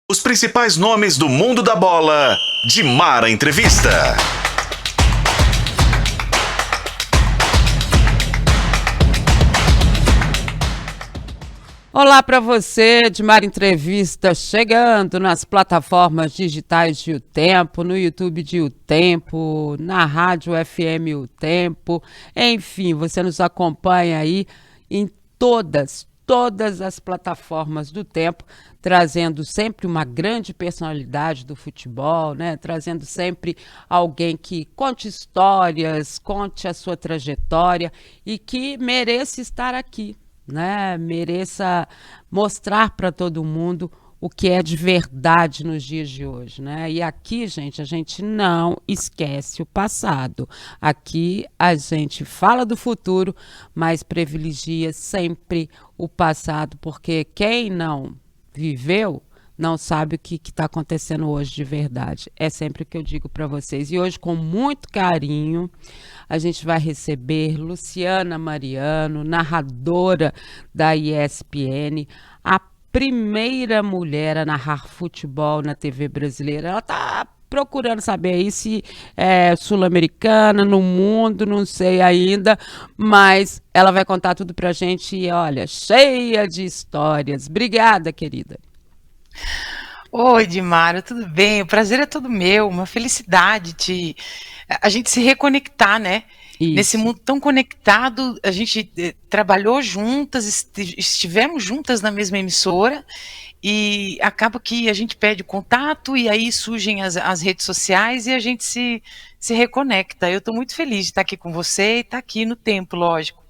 Os principais nomes do mundo da bola, de Mara Entrevista. Olá para você, de Mara Entrevista, chegando nas plataformas digitais de O Tempo, no YouTube de O Tempo, na Rádio FM O Tempo, enfim, você nos acompanha aí em todas as plataformas do Tempo, trazendo sempre uma grande personalidade do futebol, né? Trazendo sempre alguém que conte histórias, conte a sua trajetória e que mereça estar aqui, né? Mereça mostrar para todo mundo o que é de verdade nos dias de hoje, né? E aqui, gente, a gente não esquece o passado. Aqui a gente fala do futuro, mas privilegia sempre o passado, porque quem não viveu não sabe o que está acontecendo hoje de verdade. É sempre o que eu digo para vocês. E hoje, com muito carinho, a gente vai receber Luciana Mariano, narradora da ESPN, a primeira mulher a narrar futebol na TV brasileira. Ela está procurando saber aí se é sul-americana, no mundo, não sei ainda, mas ela vai contar tudo pra gente e, olha, cheia de histórias. Obrigada, querida. Oi, Dimara, tudo bem? O prazer é todo meu, uma felicidade a gente se reconectar, né? Nesse Isso. mundo tão conectado, a gente trabalhou juntas, estivemos juntas na mesma emissora e acaba que a gente pede contato e aí surgem as redes sociais e a gente se reconecta. Eu estou muito feliz de estar aqui com você e estar aqui no Tempo, lógico.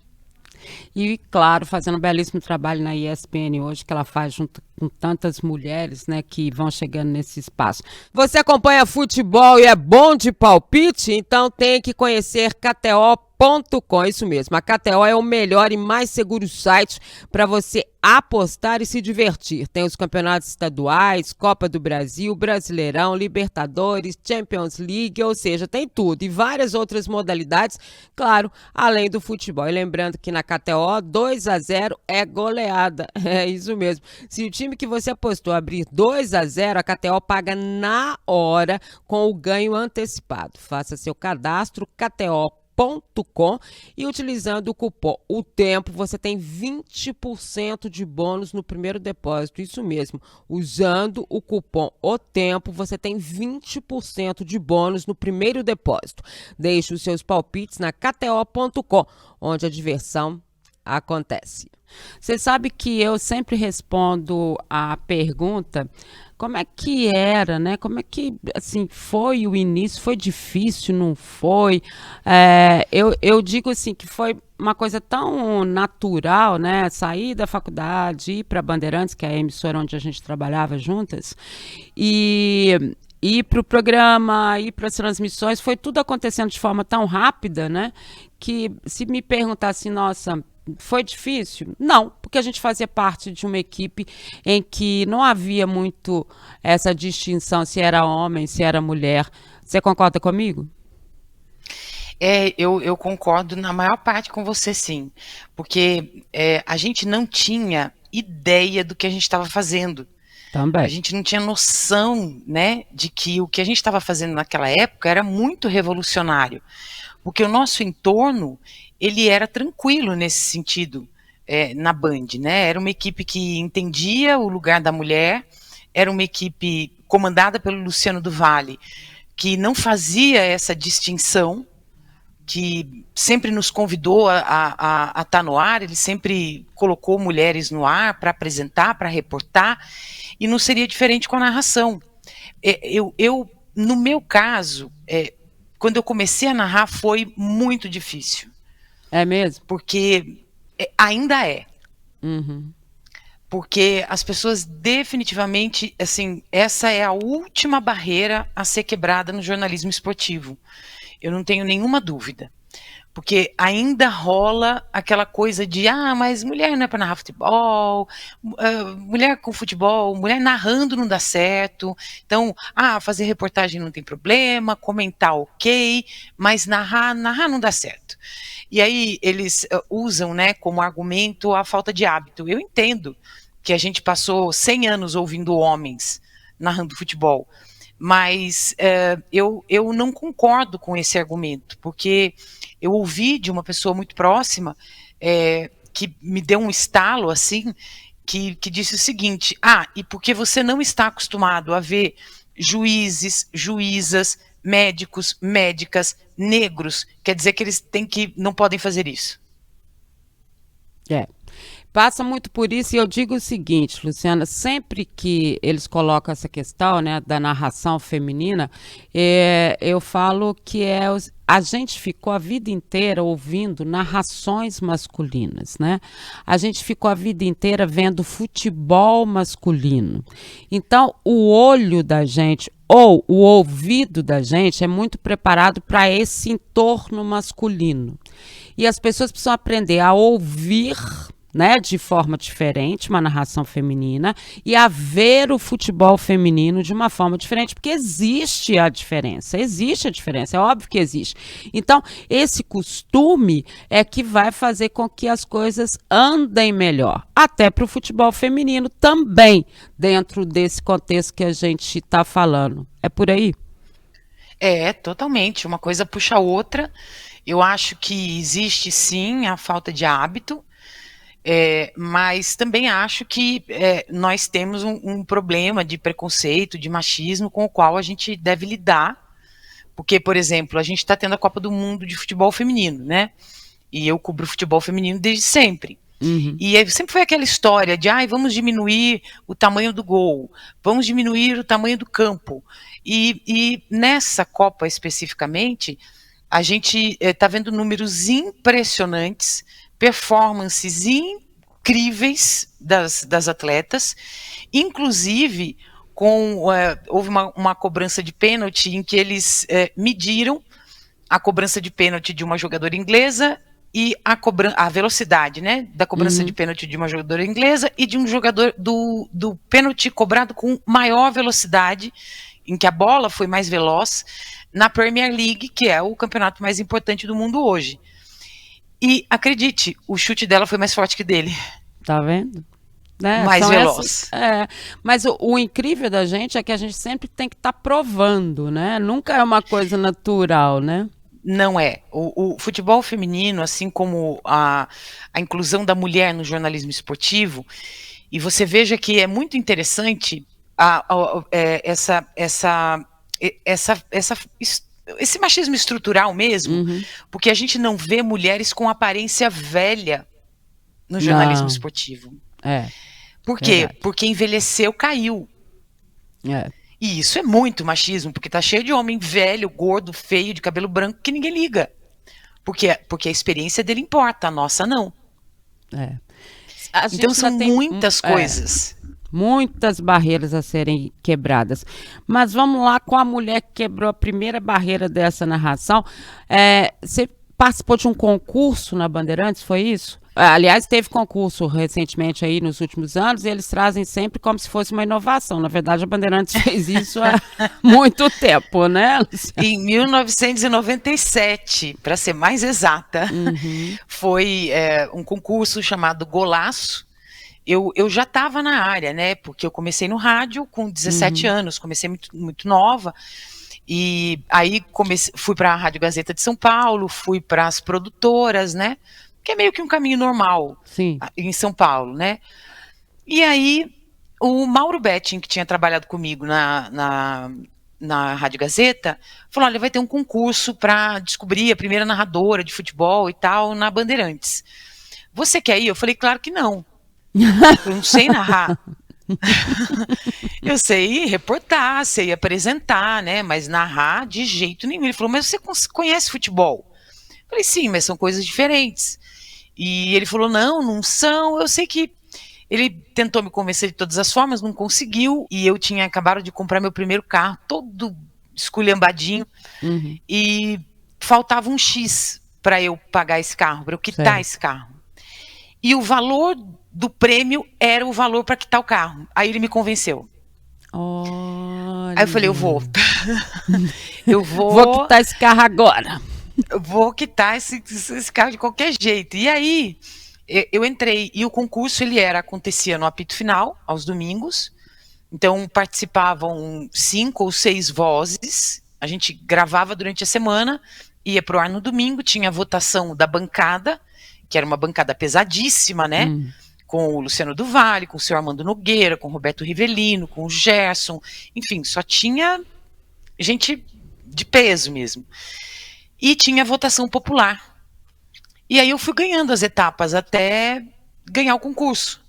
E, claro, fazendo um belíssimo trabalho na ESPN hoje, que ela faz junto com tantas mulheres, né, que vão chegando nesse espaço. Você acompanha futebol e é bom de palpite? Então tem que conhecer KTO.com, isso mesmo. A KTO é o melhor e mais seguro site para você apostar e se divertir. Tem os campeonatos estaduais, Copa do Brasil, Brasileirão, Libertadores, Champions League, ou seja, tem tudo. E várias outras modalidades, claro, além do futebol. E lembrando que na KTO, 2-0 é goleada. É isso mesmo. Se o time que você apostou abrir 2-0, a KTO paga na hora com o ganho antecipado. Faça seu cadastro, KTO.com, e utilizando o cupom O Tempo, você tem 20% de bônus no primeiro depósito. Isso mesmo, usando o cupom O Tempo, você tem 20% de bônus no primeiro depósito. Deixe os seus palpites na KTO.com, onde a diversão acontece. Você sabe que eu sempre respondo a pergunta: como é que era, né? Como é que, assim, foi o início? Foi difícil, não foi? Eu digo assim que foi uma coisa tão natural, né? Sair da faculdade, ir para Bandeirantes, que é a emissora onde a gente trabalhava juntas, e ir para o programa, ir para as transmissões, foi tudo acontecendo de forma tão rápida, né? Que se me perguntar assim, nossa, foi difícil? Não, porque a gente fazia parte de uma equipe em que não havia muito essa distinção se era homem, se era mulher. Você concorda comigo? Eu concordo na maior parte com você, sim, porque a gente não tinha ideia do que a gente estava fazendo. A Também. gente não tinha noção, né, de que o que a gente estava fazendo naquela época era muito revolucionário, porque o nosso entorno ele era tranquilo nesse sentido, na Band, né? Era uma equipe que entendia o lugar da mulher, era uma equipe comandada pelo Luciano do Vale, que não fazia essa distinção, que sempre nos convidou a estar no ar, ele sempre colocou mulheres no ar para apresentar, para reportar, e não seria diferente com a narração. No meu caso, quando eu comecei a narrar foi muito difícil, É mesmo? porque ainda é. Uhum. Porque as pessoas definitivamente, assim, essa é a última barreira a ser quebrada no jornalismo esportivo. Eu não tenho nenhuma dúvida. Porque ainda rola aquela coisa de, mas mulher não é para narrar futebol, mulher com futebol, mulher narrando não dá certo, então, fazer reportagem não tem problema, comentar ok, mas narrar não dá certo. E aí eles usam, né, como argumento a falta de hábito. Eu entendo que a gente passou 100 anos ouvindo homens narrando futebol. Mas eu não concordo com esse argumento, porque eu ouvi de uma pessoa muito próxima que me deu um estalo assim, que disse o seguinte: e porque você não está acostumado a ver juízes, juízas, médicos, médicas, negros, quer dizer que eles não podem fazer isso. Passa muito por isso, e eu digo o seguinte, Luciana, sempre que eles colocam essa questão, né, da narração feminina, eu falo que a gente ficou a vida inteira ouvindo narrações masculinas, né? A gente ficou a vida inteira vendo futebol masculino. Então, o olho da gente ou o ouvido da gente é muito preparado para esse entorno masculino. E as pessoas precisam aprender a ouvir, né, de forma diferente, uma narração feminina, e a ver o futebol feminino de uma forma diferente, porque existe a diferença, é óbvio que existe. Então, esse costume é que vai fazer com que as coisas andem melhor, até para o futebol feminino também, dentro desse contexto que a gente está falando. É por aí? Totalmente, uma coisa puxa a outra. Eu acho que existe sim a falta de hábito, mas também acho que nós temos um problema de preconceito, de machismo, com o qual a gente deve lidar, porque, por exemplo, a gente está tendo a Copa do Mundo de futebol feminino, né? E eu cubro futebol feminino desde sempre. Uhum. E sempre foi aquela história de vamos diminuir o tamanho do gol, vamos diminuir o tamanho do campo. E nessa Copa especificamente, a gente está vendo números impressionantes, performances incríveis das atletas, inclusive houve uma cobrança de pênalti em que eles mediram a cobrança de pênalti de uma jogadora inglesa e a velocidade, né, da cobrança de pênalti de uma jogadora inglesa e de um jogador do pênalti cobrado com maior velocidade, em que a bola foi mais veloz, na Premier League, que é o campeonato mais importante do mundo hoje. E acredite, o chute dela foi mais forte que dele. Tá vendo? Né? Mais veloz. Mas o incrível da gente é que a gente sempre tem que estar provando, né? Nunca é uma coisa natural, né? Não é. O futebol feminino, assim como a inclusão da mulher no jornalismo esportivo, e você veja que é muito interessante esse machismo estrutural mesmo, porque a gente não vê mulheres com aparência velha no jornalismo esportivo. Por quê? Verdade. Porque envelheceu, caiu. E isso é muito machismo, porque tá cheio de homem velho, gordo, feio, de cabelo branco, que ninguém liga. Porque a experiência dele importa, a nossa não. Então são muitas coisas. Muitas barreiras a serem quebradas. Mas vamos lá com a mulher que quebrou a primeira barreira dessa narração. Você participou de um concurso na Bandeirantes, foi isso? Aliás, teve concurso recentemente aí nos últimos anos e eles trazem sempre como se fosse uma inovação. Na verdade, a Bandeirantes fez isso há muito tempo, né, Luciana? Em 1997, para ser mais exata, foi um concurso chamado Golaço. Eu já estava na área, né? Porque eu comecei no rádio com 17 anos, comecei muito, muito nova. E aí fui para a Rádio Gazeta de São Paulo, fui para as produtoras, né? Que é meio que um caminho normal. Sim. Em São Paulo, né? E aí o Mauro Betting, que tinha trabalhado comigo na Rádio Gazeta, falou: olha, vai ter um concurso para descobrir a primeira narradora de futebol e tal na Bandeirantes. Você quer ir? Eu falei: claro que não. Eu não sei narrar. Eu sei reportar, sei apresentar, né? Mas narrar de jeito nenhum. Ele falou: mas você conhece futebol? Eu falei: sim, mas são coisas diferentes. E ele falou: não são. Eu sei que ele tentou me convencer de todas as formas, não conseguiu. E eu tinha acabado de comprar meu primeiro carro, todo esculhambadinho. E faltava um X para eu pagar esse carro, para eu quitar esse carro. E o valor do prêmio era o valor para quitar o carro. Aí ele me convenceu. Olha. Aí eu falei: eu vou. Eu vou. Vou quitar esse carro agora. Eu vou quitar esse carro de qualquer jeito. E aí eu entrei. E o concurso acontecia no apito final, aos domingos, Então participavam 5 ou 6 vozes, a gente gravava durante a semana, ia pro ar no domingo, tinha a votação da bancada, que era uma bancada pesadíssima, né? Com o Luciano do Vale, com o seu Armando Nogueira, com o Roberto Rivelino, com o Gerson, enfim, só tinha gente de peso mesmo. E tinha votação popular. E aí eu fui ganhando as etapas até ganhar o concurso.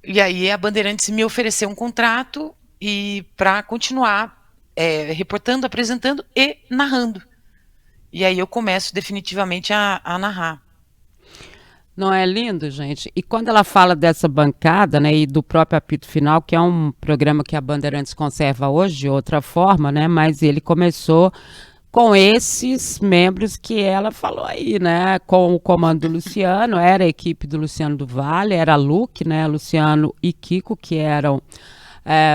E aí a Bandeirantes me ofereceu um contrato e para continuar reportando, apresentando e narrando. E aí eu começo definitivamente a narrar. Não é lindo, gente? E quando ela fala dessa bancada, né, e do próprio apito final, que é um programa que a Bandeirantes conserva hoje de outra forma, né, mas ele começou com esses membros que ela falou aí, né, com o comando do Luciano, era a equipe do Luciano do Vale, era a Luke, né, Luciano e Kiko, que eram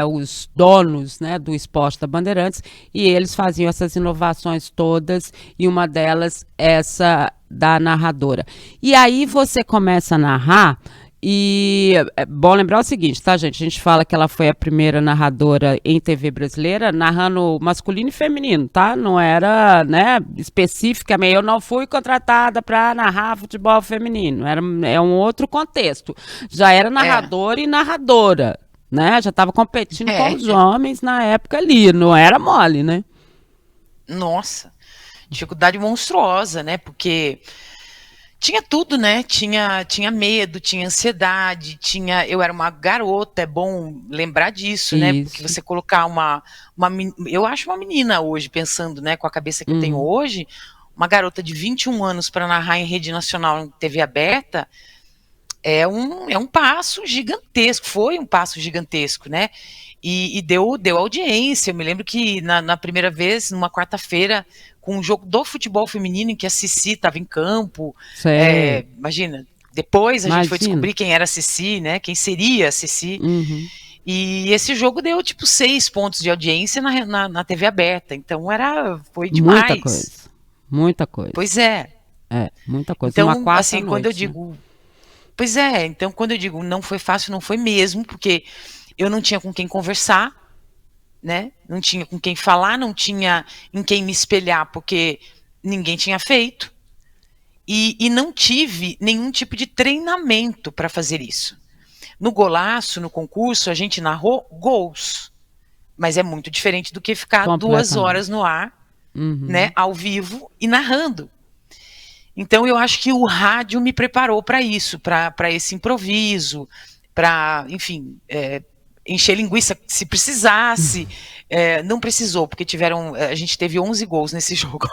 os donos, né, do esporte da Bandeirantes, e eles faziam essas inovações todas, e uma delas essa da narradora. E aí você começa a narrar, e é bom lembrar o seguinte, tá, gente? A gente fala que ela foi a primeira narradora em TV brasileira, narrando masculino e feminino, tá? Não era, né, especificamente, eu não fui contratada para narrar futebol feminino, é um outro contexto. Já era narradora e narradora, né? Já estava competindo com os homens na época ali, não era mole, né? Nossa, dificuldade monstruosa, né? Porque tinha tudo, né? Tinha medo, tinha ansiedade, eu era uma garota, é bom lembrar disso, né? Porque você colocar eu acho uma menina hoje, pensando, né, com a cabeça que eu tenho hoje, uma garota de 21 anos para narrar em rede nacional, em TV aberta, é um passo gigantesco, foi um passo gigantesco, né? E deu audiência. Eu me lembro que na primeira vez, numa quarta-feira, com um jogo do futebol feminino, em que a Cici estava em campo. Imagina, depois a gente foi descobrir quem era a Cici, né? Quem seria a Cici. E esse jogo deu tipo 6 pontos de audiência na TV aberta. Então foi demais. Muita coisa. Muita coisa. Pois é. Muita coisa. Então, uma quarta assim, noite, quando eu né? digo. Pois é, então quando eu digo não foi fácil, não foi mesmo, porque eu não tinha com quem conversar, né? Não tinha com quem falar, não tinha em quem me espelhar, porque ninguém tinha feito. E não tive nenhum tipo de treinamento para fazer isso. No Golaço, no concurso, a gente narrou gols, mas é muito diferente do que ficar 2 horas no ar, né, ao vivo e narrando. Então eu acho que o rádio me preparou para isso, para esse improviso, para, enfim, encher linguiça se precisasse. Não precisou, porque a gente teve 11 gols nesse jogo.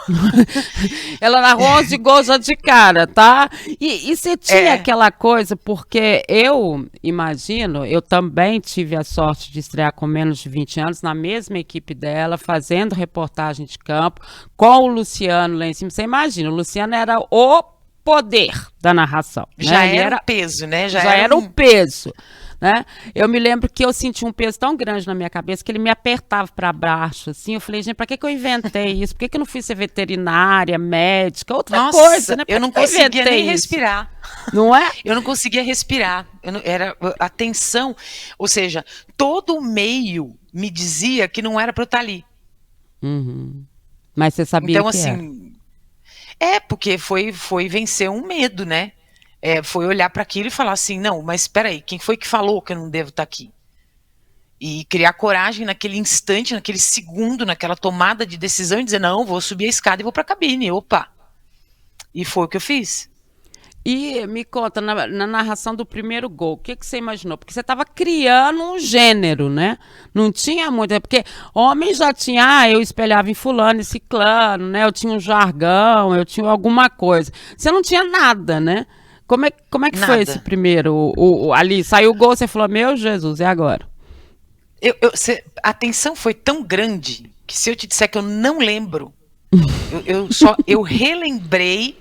Ela narrou 11 gols já de cara, tá? E você tinha aquela coisa, porque eu imagino, eu também tive a sorte de estrear com menos de 20 anos na mesma equipe dela, fazendo reportagem de campo, com o Luciano lá em cima. Você imagina, o Luciano era o poder da narração. Já né? era o peso, né? Já era o peso. Né? Eu me lembro que eu senti um peso tão grande na minha cabeça que ele me apertava para baixo, assim. Eu falei, gente, para que eu inventei isso? Por que eu não fui ser veterinária, médica, outra coisa, né? Eu não conseguia nem respirar. Não é? Eu não conseguia respirar. Era a tensão, ou seja, todo o meio me dizia que não era para eu estar ali. Mas você sabia então, que assim, porque foi vencer um medo, né? Foi olhar para aquilo e falar assim, não, mas espera aí, quem foi que falou que eu não devo estar aqui? E criar coragem naquele instante, naquele segundo, naquela tomada de decisão e dizer, não, vou subir a escada e vou para a cabine, opa. E foi o que eu fiz. E me conta, na narração do primeiro gol, o que você imaginou? Porque você estava criando um gênero, né? Não tinha muito, porque homem já tinha, eu espelhava em fulano e ciclano, né? Eu tinha um jargão, eu tinha alguma coisa. Você não tinha nada, né? Como é que foi esse primeiro? Ali saiu o gol, você falou, meu Jesus, e agora? A tensão foi tão grande que se eu te disser que eu não lembro, eu relembrei,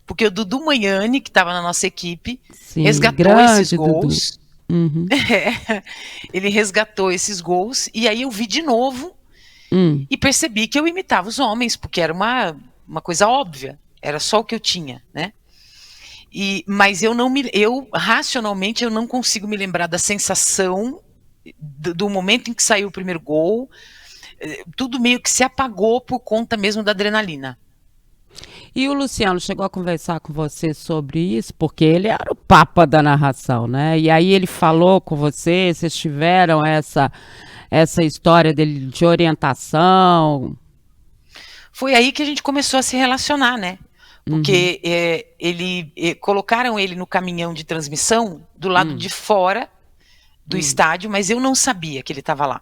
porque o Dudu Manhani, que estava na nossa equipe, resgatou esses gols. Ele resgatou esses gols, e aí eu vi de novo e percebi que eu imitava os homens, porque era uma coisa óbvia, era só o que eu tinha, né? Mas racionalmente eu não consigo me lembrar da sensação do momento em que saiu o primeiro gol, tudo meio que se apagou por conta mesmo da adrenalina. E o Luciano chegou a conversar com você sobre isso, porque ele era o papa da narração, né? E aí ele falou com você, vocês tiveram essa história dele de orientação. Foi aí que a gente começou a se relacionar, né? Porque colocaram ele no caminhão de transmissão do lado de fora do estádio, mas eu não sabia que ele estava lá.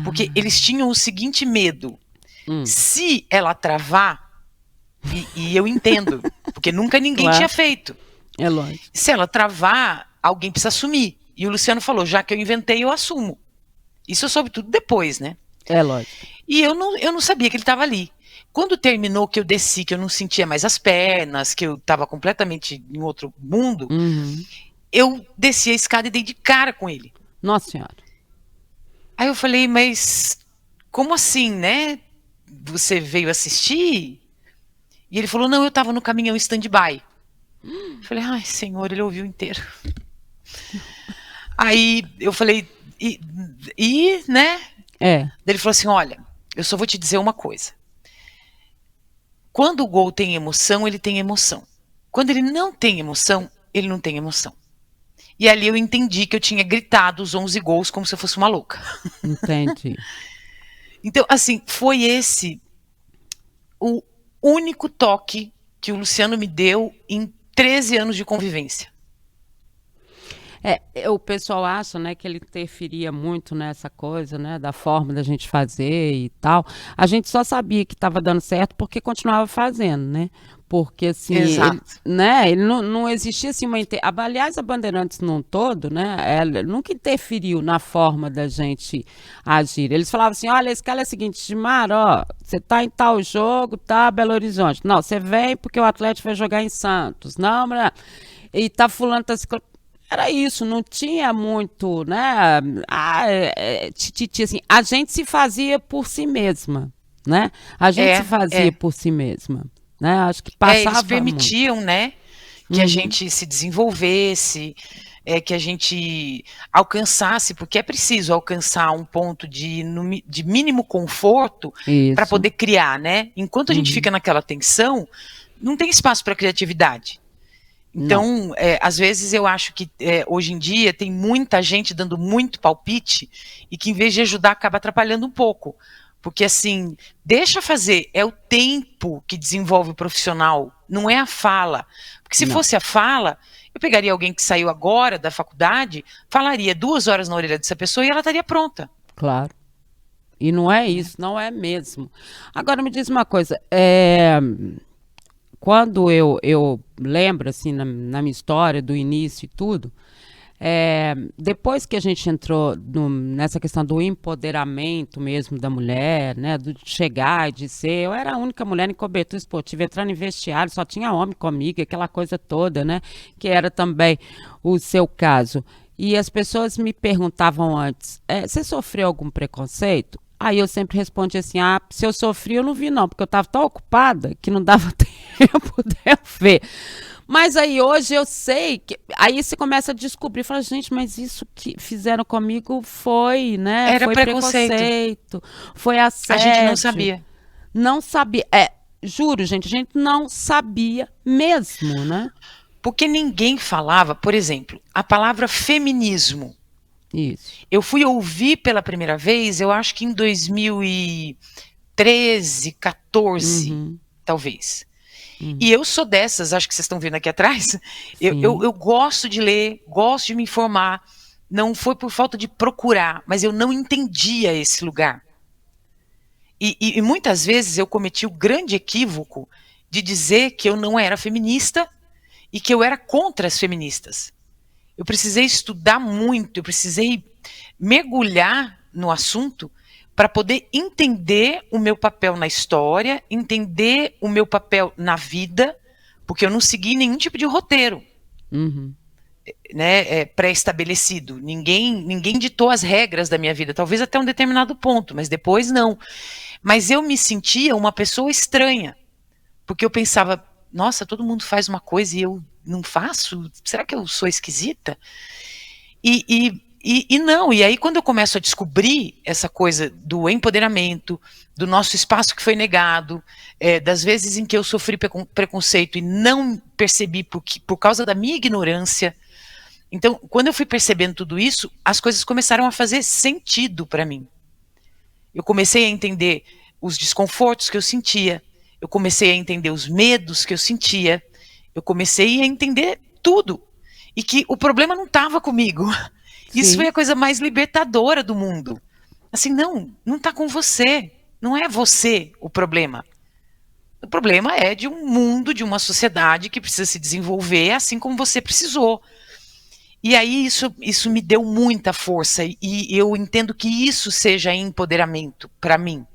Porque eles tinham o seguinte medo: se ela travar, e eu entendo, porque nunca ninguém Claro. tinha feito. É lógico. Se ela travar, alguém precisa assumir. E o Luciano falou: já que eu inventei, eu assumo. Isso eu soube tudo depois, né? É lógico. E eu não sabia que ele estava ali. Quando terminou, que eu desci, que eu não sentia mais as pernas, que eu estava completamente em outro mundo, eu desci a escada e dei de cara com ele. Nossa Senhora. Aí eu falei: mas como assim, né? Você veio assistir? E ele falou: não, eu estava no caminhão stand-by. Eu falei: ai, senhor, ele ouviu inteiro. Aí eu falei: né? Ele falou assim: olha, eu só vou te dizer uma coisa. Quando o gol tem emoção, ele tem emoção. Quando ele não tem emoção, ele não tem emoção. E ali eu entendi que eu tinha gritado os 11 gols como se eu fosse uma louca. Entendi. Então, assim, foi esse o único toque que o Luciano me deu em 13 anos de convivência. O pessoal acha, né, que ele interferia muito nessa coisa, né, da forma da gente fazer e tal. A gente só sabia que estava dando certo porque continuava fazendo, né? Porque, assim, Exato. ele não existia, assim, aliás, a Bandeirantes num todo, né, ela nunca interferiu na forma da gente agir. Eles falavam assim: olha, a escala é a seguinte, Gilmar, ó, você tá em tal jogo, tá, Belo Horizonte. Não, você vem porque o Atlético vai jogar em Santos. Não, e tá fulano, tá ciclano. Era isso, não tinha muito, né? Assim, a gente se fazia por si mesma, né? A gente se fazia por si mesma, né? Acho que passava eles permitiam, né, que a gente se desenvolvesse, que a gente alcançasse, porque é preciso alcançar um ponto de mínimo conforto para poder criar, né? Enquanto a gente fica naquela tensão, não tem espaço para criatividade. Então, às vezes eu acho que hoje em dia tem muita gente dando muito palpite e que, em vez de ajudar, acaba atrapalhando um pouco. Porque, assim, deixa fazer, é o tempo que desenvolve o profissional, não é a fala. Porque se fosse a fala, eu pegaria alguém que saiu agora da faculdade, falaria 2 horas na orelha dessa pessoa e ela estaria pronta. Claro. E não é isso, não é mesmo. Agora me diz uma coisa, quando eu lembro, assim, na minha história, do início e tudo, depois que a gente entrou nessa questão do empoderamento mesmo da mulher, né, de chegar e de ser, eu era a única mulher em cobertura esportiva, entrando em vestiário, só tinha homem comigo, aquela coisa toda, né, que era também o seu caso. E as pessoas me perguntavam antes, você sofreu algum preconceito? Aí eu sempre respondi assim: se eu sofri, eu não vi não, porque eu estava tão ocupada que não dava tempo de eu ver. Mas aí hoje eu sei que. Aí você começa a descobrir, fala: gente, mas isso que fizeram comigo foi, né? Era foi preconceito, foi assédio. A gente não sabia. Não sabia. Juro, gente, a gente não sabia mesmo, né? Porque ninguém falava, por exemplo, a palavra feminismo. Isso. Eu fui ouvir pela primeira vez, eu acho que em 2013, 14, talvez. E eu sou dessas, acho que vocês estão vendo aqui atrás. Eu gosto de ler, gosto de me informar. Não foi por falta de procurar, mas eu não entendia esse lugar. E muitas vezes eu cometi o grande equívoco de dizer que eu não era feminista e que eu era contra as feministas. Eu precisei estudar muito, eu precisei mergulhar no assunto para poder entender o meu papel na história, entender o meu papel na vida, porque eu não segui nenhum tipo de roteiro, né, pré-estabelecido. Ninguém ditou as regras da minha vida, talvez até um determinado ponto, mas depois não. Mas eu me sentia uma pessoa estranha, porque eu pensava: nossa, todo mundo faz uma coisa e eu não faço? Será que eu sou esquisita? E E aí quando eu começo a descobrir essa coisa do empoderamento, do nosso espaço que foi negado, das vezes em que eu sofri preconceito e não percebi por causa da minha ignorância. Então, quando eu fui percebendo tudo isso, as coisas começaram a fazer sentido para mim. Eu comecei a entender os desconfortos que eu sentia, eu comecei a entender os medos que eu sentia, eu comecei a entender tudo. E que o problema não estava comigo. Isso foi a coisa mais libertadora do mundo. Assim, não está com você. Não é você o problema. O problema é de um mundo, de uma sociedade que precisa se desenvolver assim como você precisou. E aí isso me deu muita força. E eu entendo que isso seja empoderamento para mim.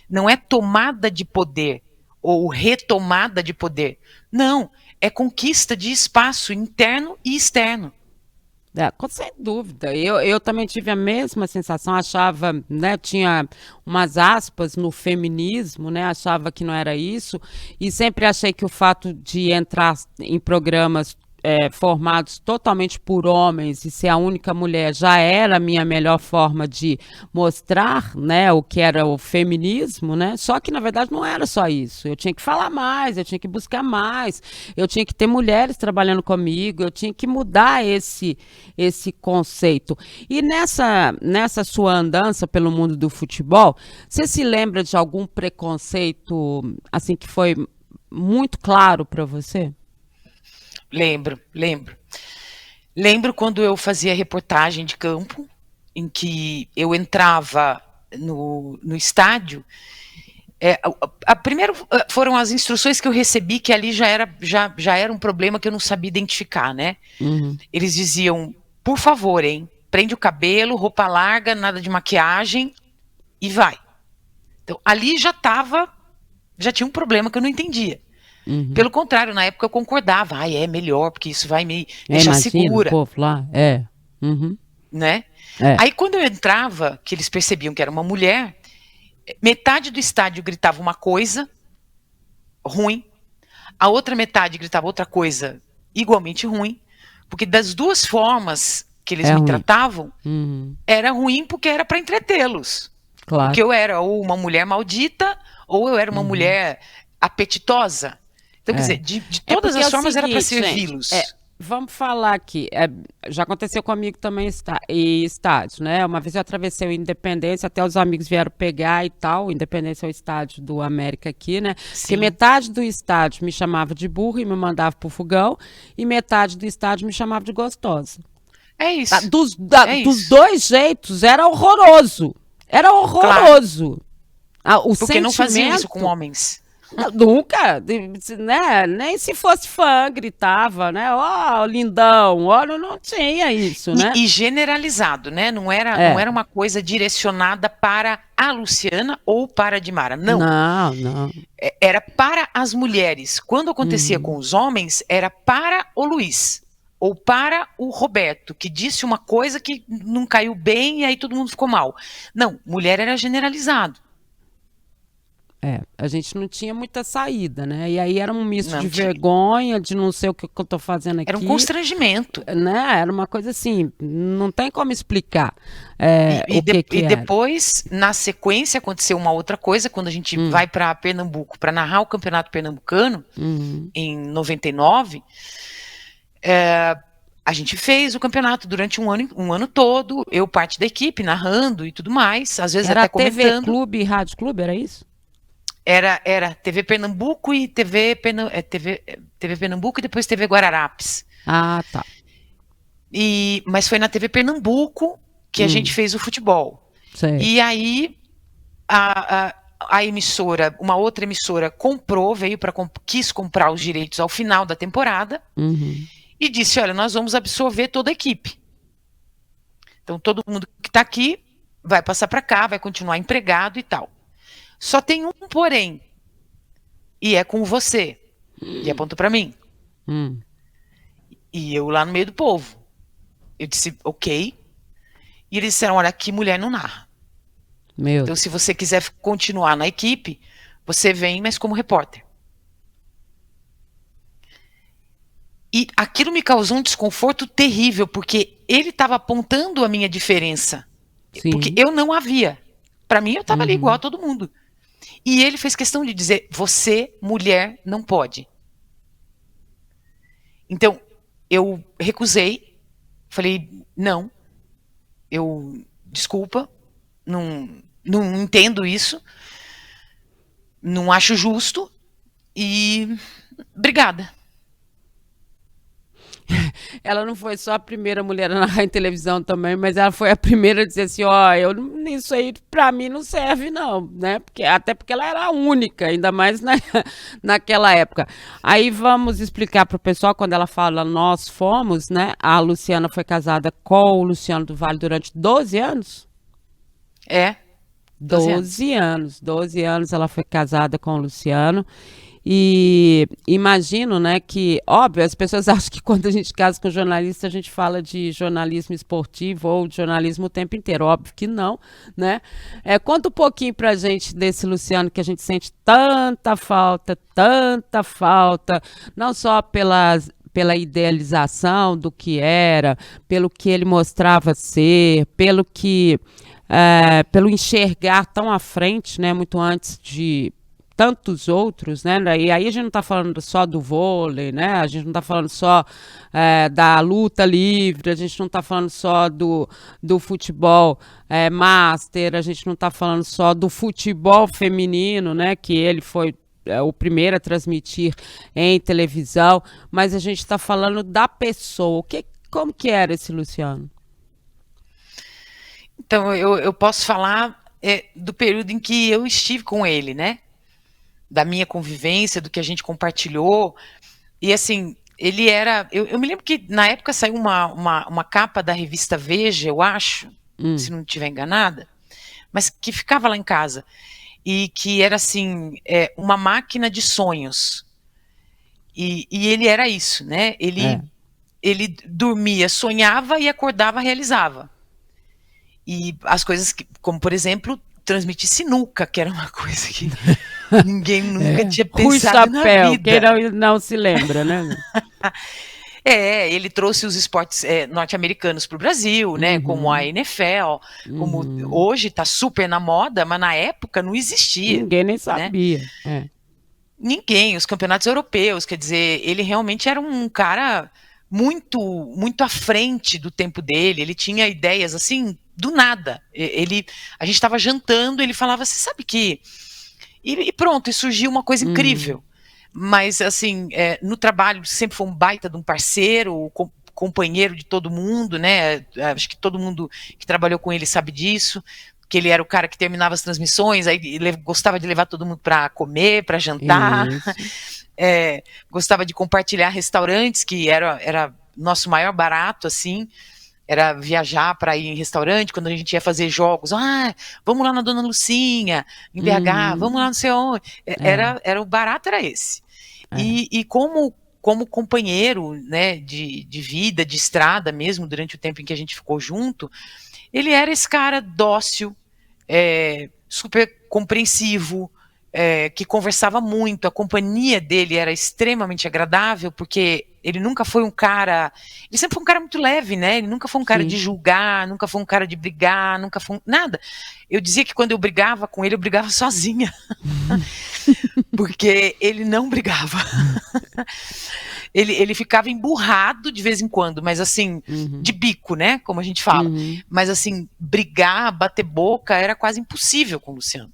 Não é tomada de poder ou retomada de poder. Não, é conquista de espaço interno e externo. Sem dúvida. Eu também tive a mesma sensação, achava, né, tinha umas aspas no feminismo, né, achava que não era isso, e sempre achei que o fato de entrar em programas formados totalmente por homens e ser a única mulher já era a minha melhor forma de mostrar, né, o que era o feminismo, né? Só que na verdade não era só isso. Eu tinha que falar mais, eu tinha que buscar mais, eu tinha que ter mulheres trabalhando comigo, eu tinha que mudar esse conceito. E nessa sua andança pelo mundo do futebol, você se lembra de algum preconceito assim que foi muito claro para você? Lembro. Lembro quando eu fazia reportagem de campo, em que eu entrava no estádio. Primeiro foram as instruções que eu recebi, que ali já era um problema que eu não sabia identificar, né? Uhum. Eles diziam, por favor, prende o cabelo, roupa larga, nada de maquiagem e vai. Então, ali já tinha um problema que eu não entendia. Uhum. Pelo contrário, na época eu concordava. É melhor, porque isso vai me deixar segura. O povo lá, Uhum. Né? Aí quando eu entrava, que eles percebiam que era uma mulher, metade do estádio gritava uma coisa ruim, a outra metade gritava outra coisa igualmente ruim, porque das duas formas que eles me ruim. tratavam, Uhum. era ruim porque era para entretê-los. Claro. Porque eu era ou uma mulher maldita, ou eu era uma mulher apetitosa. Então, quer dizer, de todas as formas era para servi-los. Vamos falar aqui. Já aconteceu comigo também em estádio, né? Uma vez eu atravessei o Independência, até os amigos vieram pegar e tal. O Independência é o estádio do América aqui, né? Sim. Porque metade do estádio me chamava de burro e me mandava pro fogão, e metade do estádio me chamava de gostosa. É isso. Dos dois jeitos, era horroroso. Era horroroso. Claro. Porque não fazia isso com homens. Nunca, né? Nem se fosse fã gritava, né? Ó, lindão, não tinha isso, né? E generalizado, né? Não era uma coisa direcionada para a Luciana ou para a Dimara, não. Não. Era para as mulheres. Quando acontecia com os homens, era para o Luiz ou para o Roberto, que disse uma coisa que não caiu bem e aí todo mundo ficou mal. Não, mulher era generalizado. A gente não tinha muita saída, né? E aí era um misto de vergonha, de não sei o que eu tô fazendo aqui. Era um constrangimento. Né? Era uma coisa assim, não tem como explicar e depois, na sequência, aconteceu uma outra coisa, quando a gente vai para Pernambuco, para narrar o Campeonato Pernambucano, em 99, a gente fez o campeonato durante um ano todo, eu parte da equipe, narrando e tudo mais, às vezes era até comentando. TV Clube e Rádio Clube, era isso? Era TV Pernambuco e TV Pernambuco e depois TV Guararapes. Ah, tá. Mas foi na TV Pernambuco que a gente fez o futebol. Sei. E aí a emissora, uma outra emissora quis comprar os direitos ao final da temporada e disse, olha, nós vamos absorver toda a equipe. Então todo mundo que está aqui vai passar para cá, vai continuar empregado e tal. Só tem um porém, e é com você. E apontou para mim. E eu lá no meio do povo. Eu disse, ok. E eles disseram, olha, aqui mulher não narra. Então, se você quiser continuar na equipe, você vem, mas como repórter. E aquilo me causou um desconforto terrível, porque ele estava apontando a minha diferença. Porque Sim. eu não a via. Para mim, eu estava ali igual Uhum. a todo mundo. E ele fez questão de dizer: você, mulher, não pode. Então, eu recusei, falei: não, desculpa, não entendo isso, não acho justo e obrigada. Ela não foi só a primeira mulher a narrar em televisão também, mas ela foi a primeira a dizer assim, ó, isso aí pra mim não serve não, né? Até porque ela era a única, ainda mais naquela época. Aí vamos explicar pro pessoal, quando ela fala nós fomos, né? A Luciana foi casada com o Luciano do Vale durante 12 anos? É, 12 anos. 12 anos ela foi casada com o Luciano. E imagino, né, que, óbvio, as pessoas acham que quando a gente casa com jornalista, a gente fala de jornalismo esportivo ou de jornalismo o tempo inteiro. Óbvio que não, né? Conta um pouquinho pra gente desse Luciano que a gente sente tanta falta, não só pela idealização do que era, pelo que ele mostrava ser, pelo enxergar tão à frente, né, muito antes de tantos outros, né? E aí a gente não está falando só do vôlei, né? A gente não está falando só da luta livre, a gente não está falando só do futebol master, a gente não está falando só do futebol feminino, né? Que ele foi o primeiro a transmitir em televisão, mas a gente está falando da pessoa. Como que era esse Luciano? Então, eu posso falar do período em que eu estive com ele, né? Da minha convivência, do que a gente compartilhou. E assim, ele era. Eu me lembro que na época saiu uma capa da revista Veja, eu acho, se não estiver enganada, mas que ficava lá em casa. E que era assim, uma máquina de sonhos. E ele era isso, né? Ele dormia, sonhava e acordava, realizava. E as coisas que, como por exemplo, transmitir sinuca, que era uma coisa que ninguém nunca tinha Rui pensado na Chapéu, vida. quem não se lembra, né? Ele trouxe os esportes norte-americanos para o Brasil, né? Como a NFL, como hoje está super na moda, mas na época não existia. Ninguém nem né? sabia. Ninguém, os campeonatos europeus, quer dizer, ele realmente era um cara muito, muito à frente do tempo dele, ele tinha ideias assim, do nada. A gente estava jantando, ele falava, você sabe que... E pronto, e surgiu uma coisa incrível. Mas, assim, no trabalho sempre foi um baita de um parceiro, companheiro de todo mundo, né? Acho que todo mundo que trabalhou com ele sabe disso, que ele era o cara que terminava as transmissões, aí gostava de levar todo mundo para comer, para jantar, gostava de compartilhar restaurantes, que era nosso maior barato, assim, era viajar para ir em restaurante, quando a gente ia fazer jogos, vamos lá na Dona Lucinha, em BH, vamos lá não sei onde, o barato era esse. E como companheiro, né, de vida, de estrada mesmo, durante o tempo em que a gente ficou junto, ele era esse cara dócil, super compreensivo, que conversava muito, a companhia dele era extremamente agradável, porque ele nunca foi um cara, ele sempre foi um cara muito leve, né, ele nunca foi um cara de julgar, nunca foi um cara de brigar, nunca foi nada. Eu dizia que quando eu brigava com ele, eu brigava sozinha, porque ele não brigava. Ele ficava emburrado de vez em quando, mas assim, de bico, né, como a gente fala. Mas assim, brigar, bater boca, era quase impossível com o Luciano.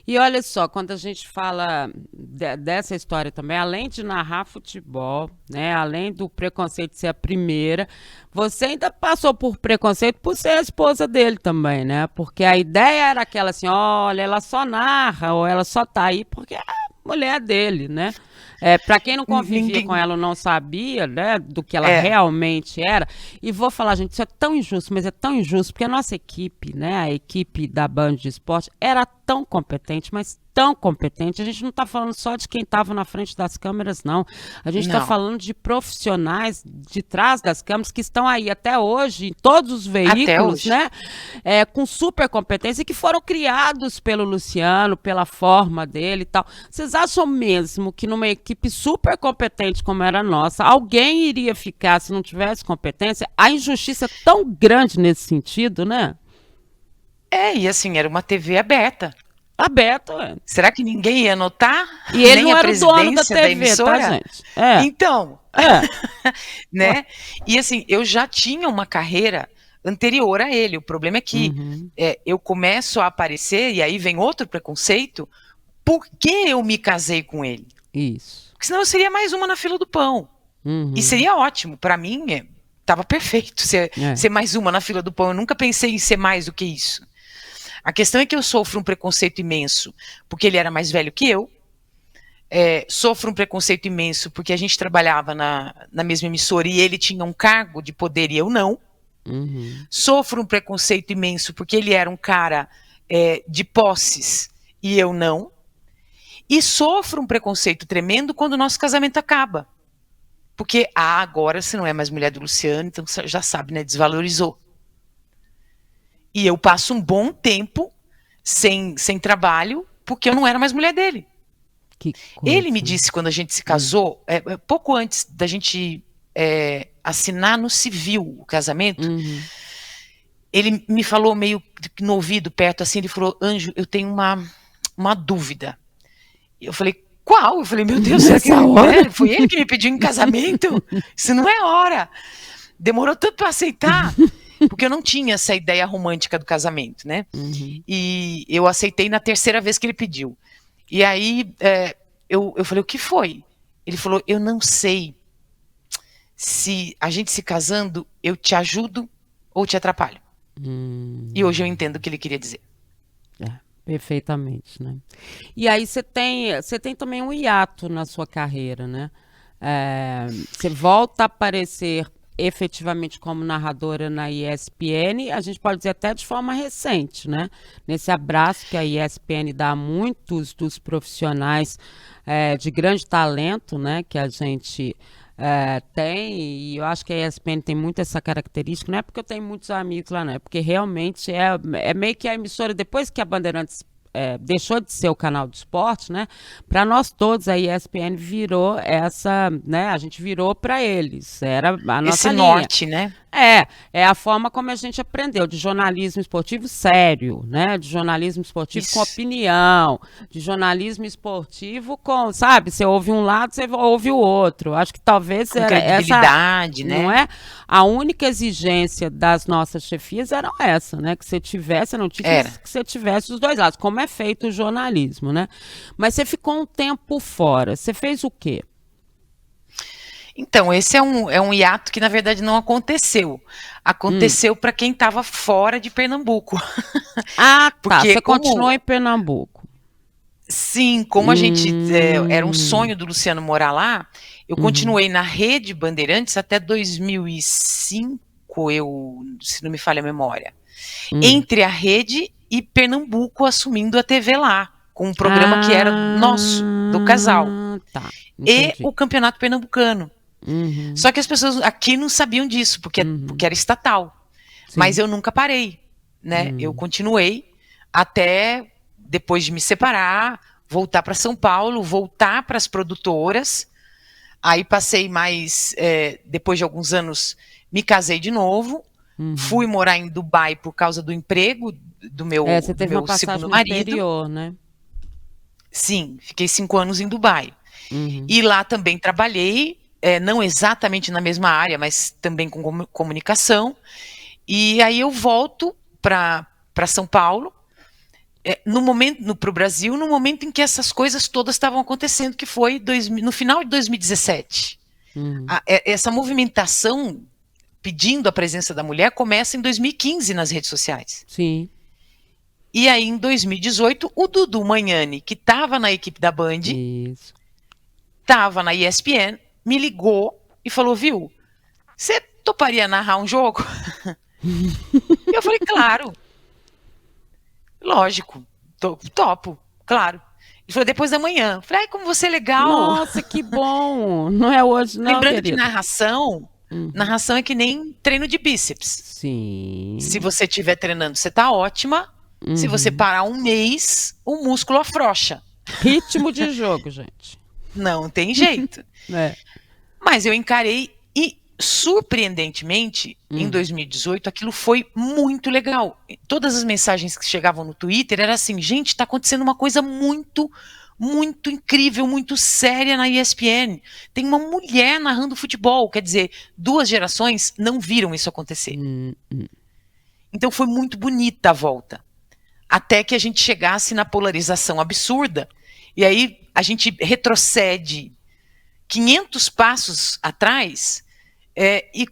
E olha só, quando a gente fala dessa história também, além de narrar futebol, né, além do preconceito de ser a primeira, você ainda passou por preconceito por ser a esposa dele também, né? Porque a ideia era aquela assim, olha, ela só narra ou ela só tá aí porque é a mulher dele, né? Para quem não convivia com ela, não sabia, né, do que ela realmente era. E vou falar, gente, isso é tão injusto, mas é tão injusto, porque a nossa equipe, né, a equipe da Band de Esporte, era tão competente, mas tão competente. A gente não está falando só de quem estava na frente das câmeras, não. A gente está Não. falando de profissionais de trás das câmeras que estão aí até hoje, em todos os veículos, hoje. né? Com super competência e que foram criados pelo Luciano, pela forma dele e tal. Vocês acham mesmo que numa equipe super competente como era a nossa, alguém iria ficar se não tivesse competência? A injustiça é tão grande nesse sentido, né? E assim, era uma TV aberta. Aberto, Será que ninguém ia notar? E ele Nem não a era o dono da presidência TV, emissora? tá, gente? Então, É. né? E assim, eu já tinha uma carreira anterior a ele. O problema é que eu começo a aparecer, e aí vem outro preconceito, por que eu me casei com ele? Isso. Porque senão eu seria mais uma na fila do pão. E seria ótimo. Para mim, estava perfeito ser mais uma na fila do pão. Eu nunca pensei em ser mais do que isso. A questão é que eu sofro um preconceito imenso porque ele era mais velho que eu. Sofro um preconceito imenso porque a gente trabalhava na mesma emissora e ele tinha um cargo de poder e eu não. Sofro um preconceito imenso porque ele era um cara de posses e eu não. E sofro um preconceito tremendo quando o nosso casamento acaba. Porque, agora você não é mais mulher do Luciano, então você já sabe, né? Desvalorizou. E eu passo um bom tempo sem trabalho porque eu não era mais mulher dele. Que coisa. Ele me disse quando a gente se casou, pouco antes da gente assinar no civil o casamento, ele me falou meio no ouvido, perto assim, ele falou: Anjo, eu tenho uma dúvida. Eu falei: qual? Eu falei: meu Deus, será que foi ele que me pediu em casamento? Isso não é hora. Demorou tanto para aceitar. Porque eu não tinha essa ideia romântica do casamento, né? E eu aceitei na terceira vez que ele pediu. E aí eu falei: o que foi? Ele falou: eu não sei se a gente se casando, eu te ajudo ou te atrapalho. E hoje eu entendo o que ele queria dizer. Perfeitamente, né? E aí você tem também um hiato na sua carreira, né? Você volta a aparecer efetivamente como narradora na ESPN, a gente pode dizer até de forma recente, né? Nesse abraço que a ESPN dá a muitos dos profissionais de grande talento, né? Que a gente tem, e eu acho que a ESPN tem muito essa característica, não é porque eu tenho muitos amigos lá, não, é porque realmente é meio que a emissora, depois que a Bandeirantes deixou de ser o canal de esporte, né? Para nós todos, a ESPN virou né? A gente virou para eles. Era a nossa Esse linha. norte, né? É a forma como a gente aprendeu, de jornalismo esportivo sério, né? De jornalismo esportivo com opinião, de jornalismo esportivo com, sabe, você ouve um lado, você ouve o outro. Acho que talvez com era credibilidade, né? Não é? A única exigência das nossas chefias era essa, né? Que você tivesse, não tinha que você tivesse os dois lados, como é feito o jornalismo, né? Mas você ficou um tempo fora. Você fez o quê? Então, esse é um hiato que, na verdade, não aconteceu. Aconteceu para quem estava fora de Pernambuco. Tá. Porque Você continuou em Pernambuco. Sim, como a gente era um sonho do Luciano morar lá, eu continuei na Rede Bandeirantes até 2005, se não me falha a memória. Entre a Rede e Pernambuco, assumindo a TV lá, com um programa que era nosso, do casal. Tá, e o Campeonato Pernambucano. Só que as pessoas aqui não sabiam disso, porque era estatal. Sim. Mas eu nunca parei, né? Eu continuei até depois de me separar, voltar para São Paulo, voltar para as produtoras. Aí passei mais, depois de alguns anos, me casei de novo. Fui morar em Dubai por causa do emprego do meu, você teve uma passagem segundo marido. No exterior, né? Sim, fiquei 5 anos em Dubai. E lá também trabalhei, não exatamente na mesma área, mas também com comunicação. E aí eu volto para São Paulo, para o Brasil, no momento em que essas coisas todas estavam acontecendo, que foi no final de 2017. Essa movimentação pedindo a presença da mulher começa em 2015 nas redes sociais. Sim. E aí, em 2018, o Dudu Magnani, que estava na equipe da Band, estava na ESPN, me ligou e falou: viu, você toparia narrar um jogo? Eu falei: claro. Lógico. Topo, claro. Ele falou, depois da manhã. Eu falei, ai, como você é legal. Nossa, que bom. Não é hoje, não, Lembrando querido. que narração é que nem treino de bíceps. Sim. Se você estiver treinando, você tá ótima. Se você parar um mês, o músculo afrouxa. Ritmo de jogo, gente. Não tem jeito. É. Mas eu encarei e, surpreendentemente, em 2018, aquilo foi muito legal. Todas as mensagens que chegavam no Twitter era assim, gente, está acontecendo uma coisa muito, muito incrível, muito séria na ESPN. Tem uma mulher narrando futebol, quer dizer, 2 gerações não viram isso acontecer. Então foi muito bonita a volta. Até que a gente chegasse na polarização absurda, e aí a gente retrocede 500 passos atrás e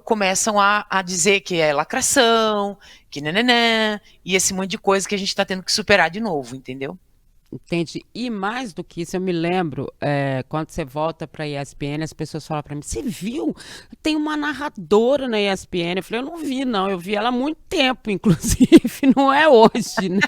começam a dizer que é lacração, que nananã, e esse monte de coisa que a gente está tendo que superar de novo, entendeu? Entendi. E mais do que isso, eu me lembro, quando você volta para a ESPN, as pessoas falam para mim, você viu? Tem uma narradora na ESPN. Eu falei, eu não vi, não. Eu vi ela há muito tempo, inclusive. Não é hoje, né?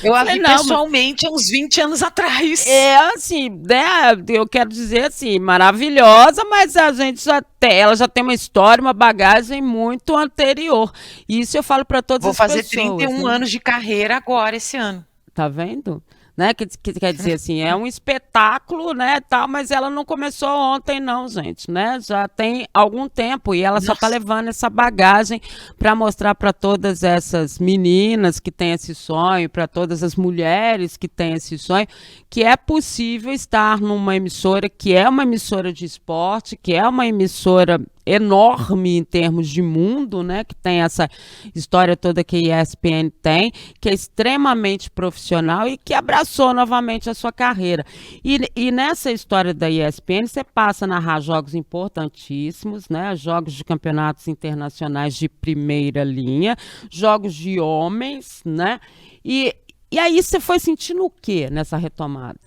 Eu a falei, vi não, pessoalmente há uns 20 anos atrás. É assim, né? Eu quero dizer assim, maravilhosa, mas a gente ela já tem uma história, uma bagagem muito anterior. Isso eu falo para todas Vou as fazer pessoas. 31 né? anos de carreira agora, esse ano. Tá vendo? Né? Que quer dizer assim, é um espetáculo, né, tal, mas ela não começou ontem não, gente, né? Já tem algum tempo e ela só tá levando essa bagagem para mostrar para todas essas meninas que têm esse sonho, para todas as mulheres que têm esse sonho, que é possível estar numa emissora que é uma emissora de esporte, que é uma emissora enorme em termos de mundo, né, que tem essa história toda que a ESPN tem, que é extremamente profissional e que abraçou novamente a sua carreira. E nessa história da ESPN, você passa a narrar jogos importantíssimos, né, jogos de campeonatos internacionais de primeira linha, jogos de homens, né, e aí você foi sentindo o quê nessa retomada?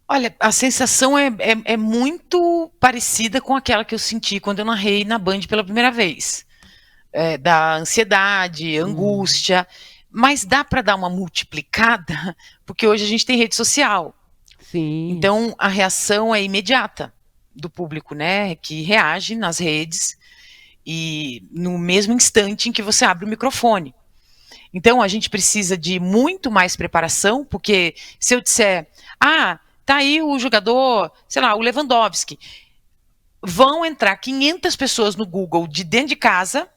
Olha, a sensação é muito parecida com aquela que eu senti quando eu narrei na Band pela primeira vez. Da ansiedade, angústia, mas dá para dar uma multiplicada, porque hoje a gente tem rede social. Sim. Então a reação é imediata do público, né, que reage nas redes e no mesmo instante em que você abre o microfone. Então a gente precisa de muito mais preparação, porque se eu disser, tá aí o jogador, sei lá, o Lewandowski. Vão entrar 500 pessoas no Google de dentro de casa,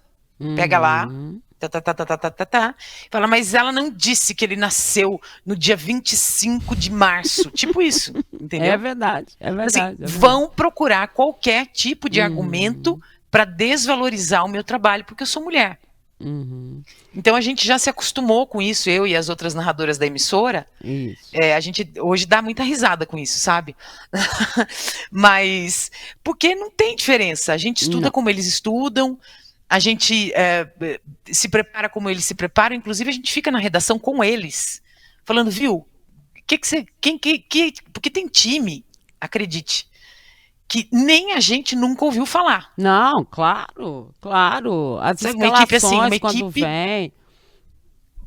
pega lá, fala, mas ela não disse que ele nasceu no dia 25 de março. Tipo isso, entendeu? É verdade, é verdade. Assim, é verdade. vão procurar qualquer tipo de argumento para desvalorizar o meu trabalho, porque eu sou mulher. Então a gente já se acostumou com isso, eu e as outras narradoras da emissora. Isso. A gente hoje dá muita risada com isso, sabe? Mas porque não tem diferença. A gente estuda como eles estudam, a gente se prepara como eles se preparam. Inclusive a gente fica na redação com eles, falando, viu? Porque tem time, acredite, que nem a gente nunca ouviu falar. Não, claro, claro. As Sabe, escalações quando vem.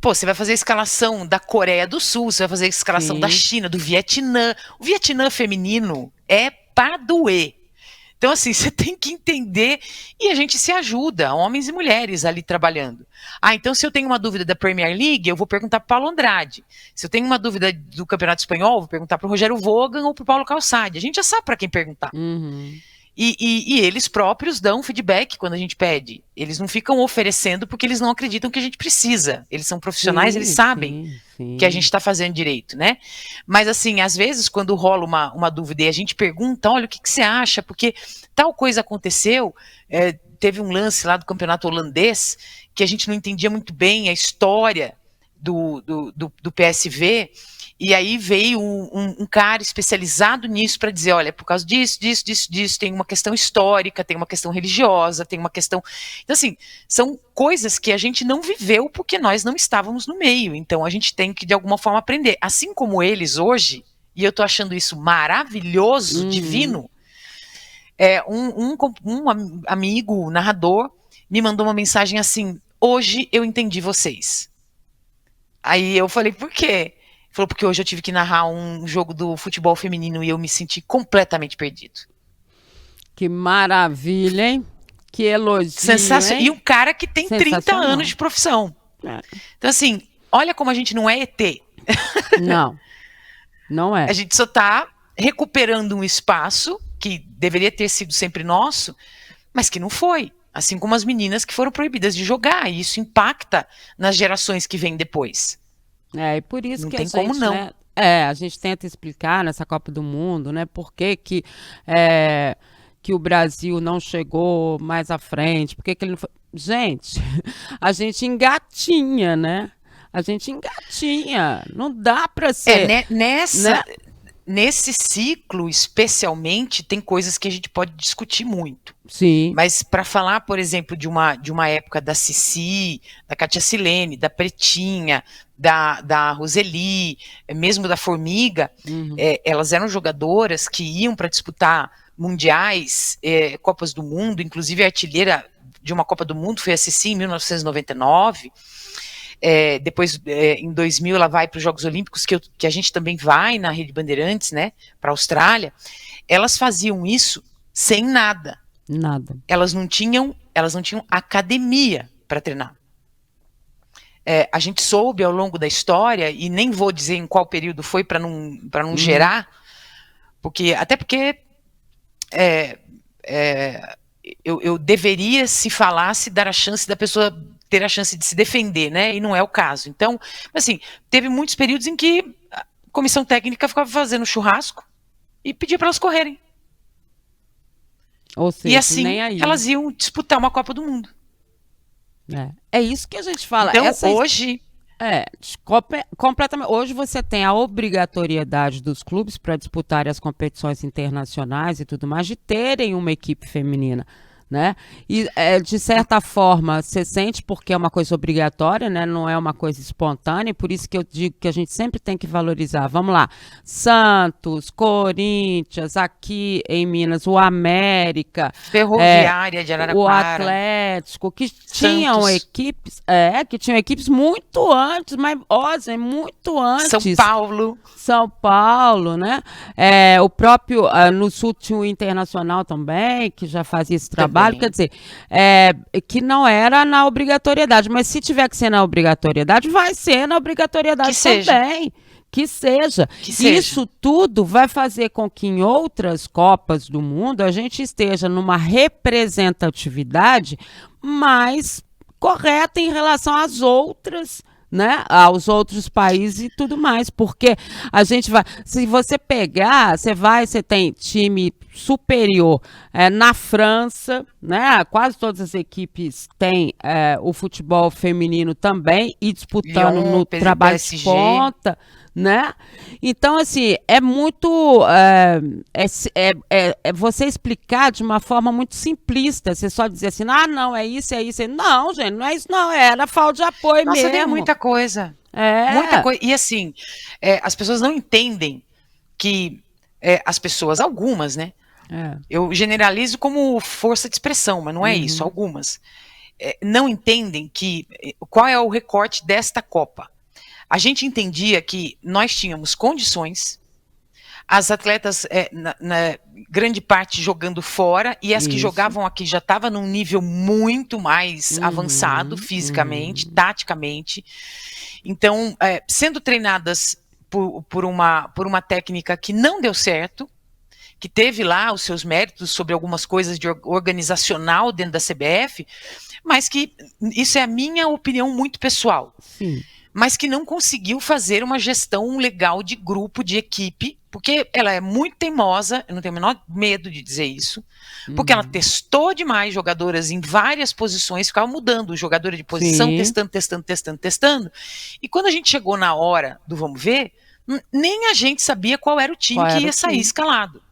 Pô, você vai fazer a escalação da Coreia do Sul, você vai fazer a escalação da China, do Vietnã. O Vietnã feminino é para doer. Então, assim, você tem que entender e a gente se ajuda, homens e mulheres ali trabalhando. Então se eu tenho uma dúvida da Premier League, eu vou perguntar para o Paulo Andrade. Se eu tenho uma dúvida do Campeonato Espanhol, eu vou perguntar para o Rogério Vogan ou para o Paulo Calçade. A gente já sabe para quem perguntar. E eles próprios dão feedback quando a gente pede. Eles não ficam oferecendo porque eles não acreditam que a gente precisa. Eles são profissionais, eles sabem que a gente está fazendo direito, né? Mas assim, às vezes quando rola uma dúvida e a gente pergunta, olha, o que você acha? Porque tal coisa aconteceu, teve um lance lá do campeonato holandês que a gente não entendia muito bem a história do PSV. E aí veio um cara especializado nisso para dizer, olha, por causa disso, tem uma questão histórica, tem uma questão religiosa, tem uma questão... Então, assim, são coisas que a gente não viveu porque nós não estávamos no meio. Então, a gente tem que, de alguma forma, aprender. Assim como eles hoje, e eu tô achando isso maravilhoso, divino, um amigo, narrador, me mandou uma mensagem assim, hoje eu entendi vocês. Aí eu falei, por quê? Ele falou, porque hoje eu tive que narrar um jogo do futebol feminino e eu me senti completamente perdido. Que maravilha, hein? Que elogio, Sensacional. E hein? um cara que tem 30 Sensacional. anos de profissão. É. Então, assim, olha como a gente não é ET. Não, não é. A gente só está recuperando um espaço que deveria ter sido sempre nosso, mas que não foi. Assim como as meninas que foram proibidas de jogar. E isso impacta nas gerações que vêm depois. É, e por isso Não que tem a como gente, não. né, a gente tenta explicar nessa Copa do Mundo, né, por que que o Brasil não chegou mais à frente, por que que ele não foi... Gente, a gente engatinha, né? A gente engatinha, não dá para ser, né? Nesse ciclo, especialmente, tem coisas que a gente pode discutir muito. Sim. Mas para falar, por exemplo, de uma época da Cici, da Cátia Silene, da Pretinha, da Roseli, mesmo da Formiga, elas eram jogadoras que iam para disputar mundiais, Copas do Mundo, inclusive a artilheira de uma Copa do Mundo foi a Cici em 1999. Depois, em 2000, ela vai para os Jogos Olímpicos, que a gente também vai na Rede Bandeirantes, né, para a Austrália. Elas faziam isso sem nada. Nada. Elas não tinham academia para treinar. A gente soube ao longo da história, e nem vou dizer em qual período foi para não gerar, até porque eu deveria, se falasse, dar a chance da pessoa ter a chance de se defender, né? E não é o caso. Então, assim, teve muitos períodos em que a comissão técnica ficava fazendo churrasco e pedia para elas correrem. Ou seja, e assim, nem aí. Elas iam disputar uma Copa do Mundo. É isso que a gente fala. Então, hoje... completamente. Hoje você tem a obrigatoriedade dos clubes para disputarem as competições internacionais e tudo mais, de terem uma equipe feminina, né? E de certa forma você sente, porque é uma coisa obrigatória, né? Não é uma coisa espontânea, por isso que eu digo que a gente sempre tem que valorizar. Vamos lá, Santos, Corinthians, aqui em Minas, o América, Ferroviária de Araraquara, o Atlético, que tinham equipes muito antes, mas muito antes. São Paulo, né? O próprio no Sul tinha o Internacional também, que já fazia esse trabalho. Quer dizer, que não era na obrigatoriedade, mas se tiver que ser na obrigatoriedade, vai ser na obrigatoriedade também. Que seja. Isso tudo vai fazer com que em outras Copas do Mundo a gente esteja numa representatividade mais correta em relação às outras, né, aos outros países e tudo mais, porque a gente vai, se você pegar, você tem time superior na França, né, quase todas as equipes têm o futebol feminino também, e disputando no trabalho de ponta, né? Então, assim, é muito você explicar de uma forma muito simplista, você só dizer assim, não, é isso. Não, gente, não é isso não, era falta de apoio mesmo. Nossa, tem muita coisa. Muita coisa. E assim, as pessoas não entendem que as pessoas, algumas, né? Eu generalizo como força de expressão, mas não é isso, algumas. Não entendem qual é o recorte desta Copa. A gente entendia que nós tínhamos condições, as atletas, na grande parte, jogando fora, e as que jogavam aqui já estavam num nível muito mais avançado, fisicamente, taticamente. Então, sendo treinadas por uma técnica que não deu certo, que teve lá os seus méritos sobre algumas coisas de organizacional dentro da CBF, mas que, isso é a minha opinião muito pessoal. Sim. Mas que não conseguiu fazer uma gestão legal de grupo, de equipe, porque ela é muito teimosa, eu não tenho o menor medo de dizer isso, porque ela testou demais jogadoras em várias posições, ficava mudando jogadora de posição, testando, e quando a gente chegou na hora do vamos ver, nem a gente sabia qual era o time que ia sair escalado.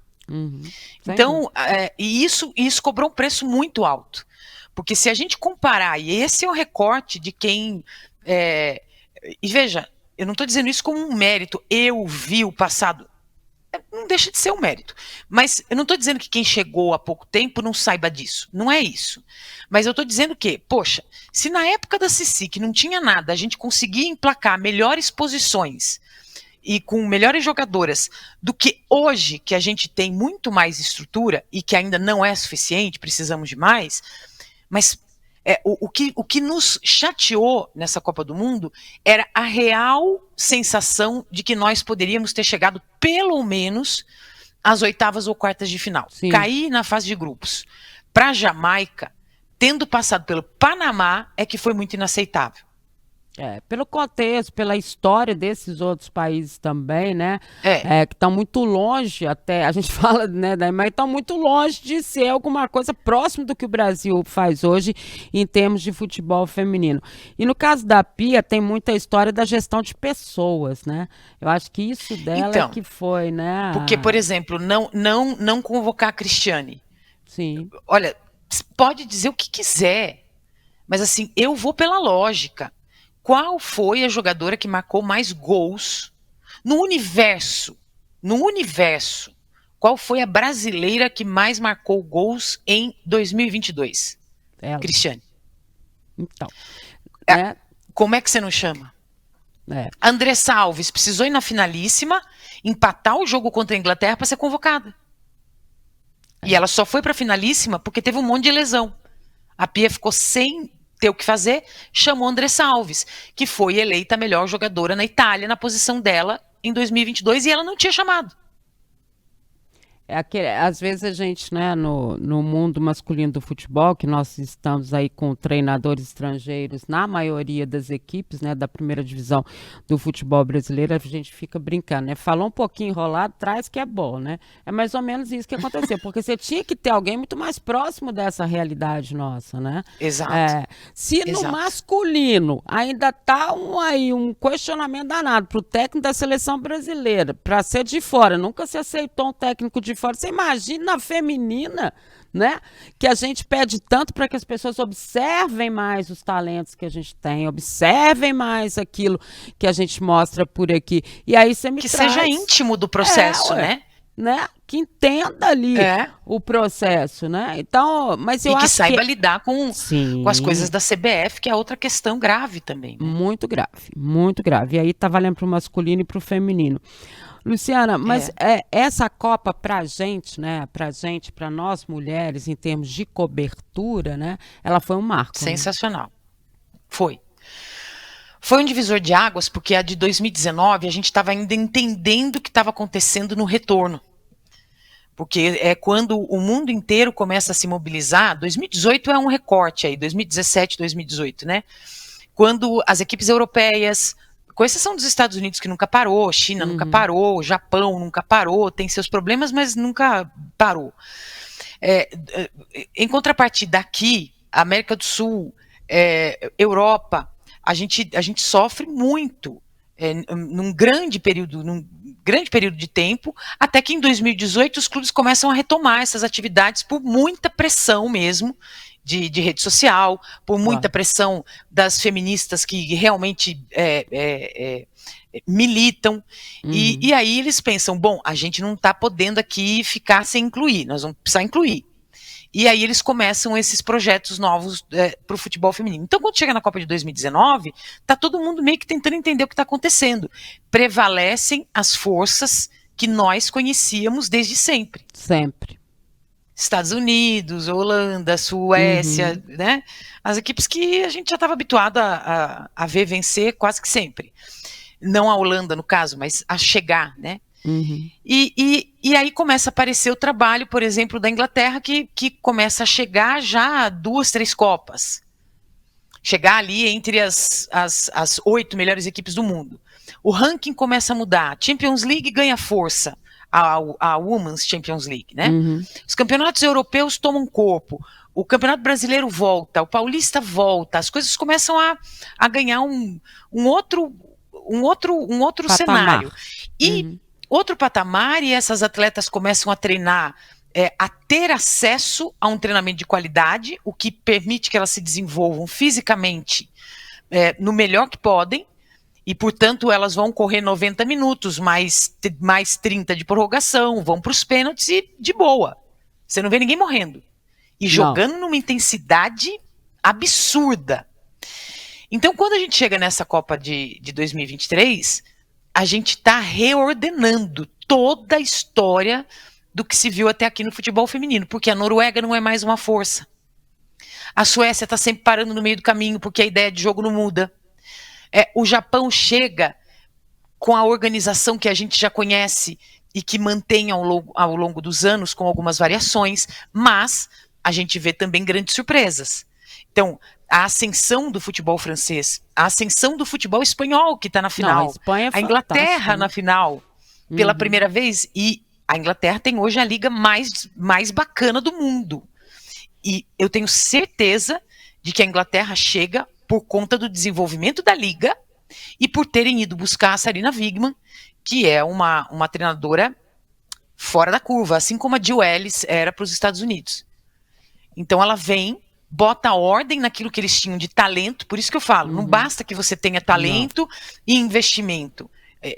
Então, e isso cobrou um preço muito alto, porque se a gente comparar, e esse é o recorte de quem... E veja, eu não estou dizendo isso como um mérito, eu vi o passado. não deixa de ser um mérito. Mas eu não estou dizendo que quem chegou há pouco tempo não saiba disso. Não é isso. Mas eu estou dizendo que, poxa, se na época da Cici, que não tinha nada, a gente conseguia emplacar melhores posições e com melhores jogadoras do que hoje, que a gente tem muito mais estrutura e que ainda não é suficiente, precisamos de mais, mas o que nos chateou nessa Copa do Mundo era a real sensação de que nós poderíamos ter chegado pelo menos às oitavas ou quartas de final. Sim. Cair na fase de grupos para a Jamaica, tendo passado pelo Panamá, é que foi muito inaceitável. Pelo contexto, pela história desses outros países também, né? É. Que estão muito longe, até a gente fala, né, mas estão muito longe de ser alguma coisa próximo do que o Brasil faz hoje em termos de futebol feminino. E no caso da Pia, tem muita história da gestão de pessoas, né? Eu acho que isso dela Então, é que foi, né? Porque, por exemplo, não convocar a Cristiane. Sim. Olha, pode dizer o que quiser, mas assim, eu vou pela lógica. Qual foi a jogadora que marcou mais gols no universo? No universo, qual foi a brasileira que mais marcou gols em 2022? Ela. Cristiane. Então. Né? Como é que você não chama? É. Andressa Alves precisou ir na finalíssima, empatar o jogo contra a Inglaterra para ser convocada. E ela só foi para a finalíssima porque teve um monte de lesão. A Pia ficou sem ter o que fazer, chamou Andressa Alves, que foi eleita a melhor jogadora na Itália, na posição dela em 2022, e ela não tinha chamado. Às vezes a gente, né, no mundo masculino do futebol, que nós estamos aí com treinadores estrangeiros na maioria das equipes, né, da primeira divisão do futebol brasileiro, a gente fica brincando, né? Falou um pouquinho enrolado, traz que é bom, né? É mais ou menos isso que aconteceu, porque você tinha que ter alguém muito mais próximo dessa realidade nossa, né? Exato. Se no masculino ainda tá um questionamento danado para o técnico da seleção brasileira, para ser de fora, nunca se aceitou um técnico de fora. Você imagina na feminina, né? Que a gente pede tanto para que as pessoas observem mais os talentos que a gente tem, observem mais aquilo que a gente mostra por aqui. E aí você me que traz... seja íntimo do processo, né? Que entenda ali o processo, né? Então, mas eu acho que saiba lidar com as coisas da CBF, que é outra questão grave também. Né? Muito grave, muito grave. E aí tá valendo para o masculino e para o feminino. Luciana, mas essa Copa pra gente, né? Para nós mulheres, em termos de cobertura, né? Ela foi um marco. Sensacional. Né? Foi. Foi um divisor de águas, porque a de 2019 a gente estava ainda entendendo o que estava acontecendo no retorno. Porque é quando o mundo inteiro começa a se mobilizar. 2018 é um recorte aí, 2017, 2018, né? Quando as equipes europeias, com exceção dos Estados Unidos, que nunca parou, China nunca parou, Japão nunca parou, tem seus problemas, mas nunca parou. Em contrapartida, aqui, América do Sul, Europa, a gente sofre muito num grande período de tempo, até que em 2018 os clubes começam a retomar essas atividades por muita pressão mesmo, de rede social, por muita pressão das feministas que realmente militam, e aí eles pensam, bom, a gente não está podendo aqui ficar sem incluir, nós vamos precisar incluir. E aí eles começam esses projetos novos para o futebol feminino. Então, quando chega na Copa de 2019, está todo mundo meio que tentando entender o que está acontecendo. Prevalecem as forças que nós conhecíamos desde sempre. Sempre. Estados Unidos, Holanda, Suécia, né? As equipes que a gente já estava habituado a ver vencer quase que sempre. Não a Holanda, no caso, mas a chegar, né? E aí começa a aparecer o trabalho, por exemplo, da Inglaterra, que começa a chegar já a 2, 3 Copas. Chegar ali entre as 8 melhores equipes do mundo. O ranking começa a mudar. A Champions League ganha força. A Women's Champions League, né? Os campeonatos europeus tomam corpo. O Campeonato Brasileiro volta. O Paulista volta. As coisas começam a ganhar um outro cenário. E outro patamar, e essas atletas começam a treinar, a ter acesso a um treinamento de qualidade, o que permite que elas se desenvolvam fisicamente no melhor que podem, E, portanto, elas vão correr 90 minutos, mais 30 de prorrogação, vão para os pênaltis e de boa. Você não vê ninguém morrendo. E jogando numa intensidade absurda. Então, quando a gente chega nessa Copa de 2023, a gente está reordenando toda a história do que se viu até aqui no futebol feminino, porque a Noruega não é mais uma força. A Suécia está sempre parando no meio do caminho, porque a ideia de jogo não muda. O Japão chega com a organização que a gente já conhece e que mantém ao longo dos anos, com algumas variações, mas a gente vê também grandes surpresas. Então, a ascensão do futebol francês, a ascensão do futebol espanhol, que está na final, a Inglaterra na final, pela primeira vez, e a Inglaterra tem hoje a liga mais bacana do mundo. E eu tenho certeza de que a Inglaterra chega por conta do desenvolvimento da liga e por terem ido buscar a Sarina Wiegman, que é uma treinadora fora da curva, assim como a Jill Ellis era para os Estados Unidos. Então ela vem, bota ordem naquilo que eles tinham de talento, por isso que eu falo, não basta que você tenha talento e investimento,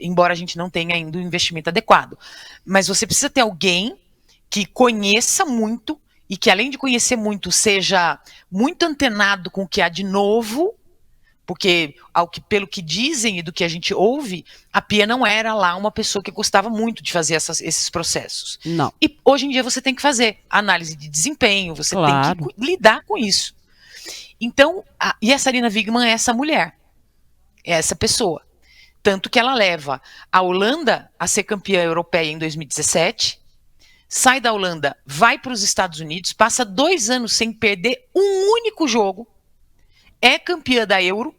embora a gente não tenha ainda o investimento adequado, mas você precisa ter alguém que conheça muito e que, além de conhecer muito, seja muito antenado com o que há de novo, porque, pelo que dizem e do que a gente ouve, a Pia não era lá uma pessoa que gostava muito de fazer esses processos. Não. E hoje em dia você tem que fazer análise de desempenho, você tem que lidar com isso. Então, e a Sarina Wiegman é essa mulher, é essa pessoa. Tanto que ela leva a Holanda a ser campeã europeia em 2017, sai da Holanda, vai para os Estados Unidos, passa 2 anos sem perder um único jogo, é campeã da Euro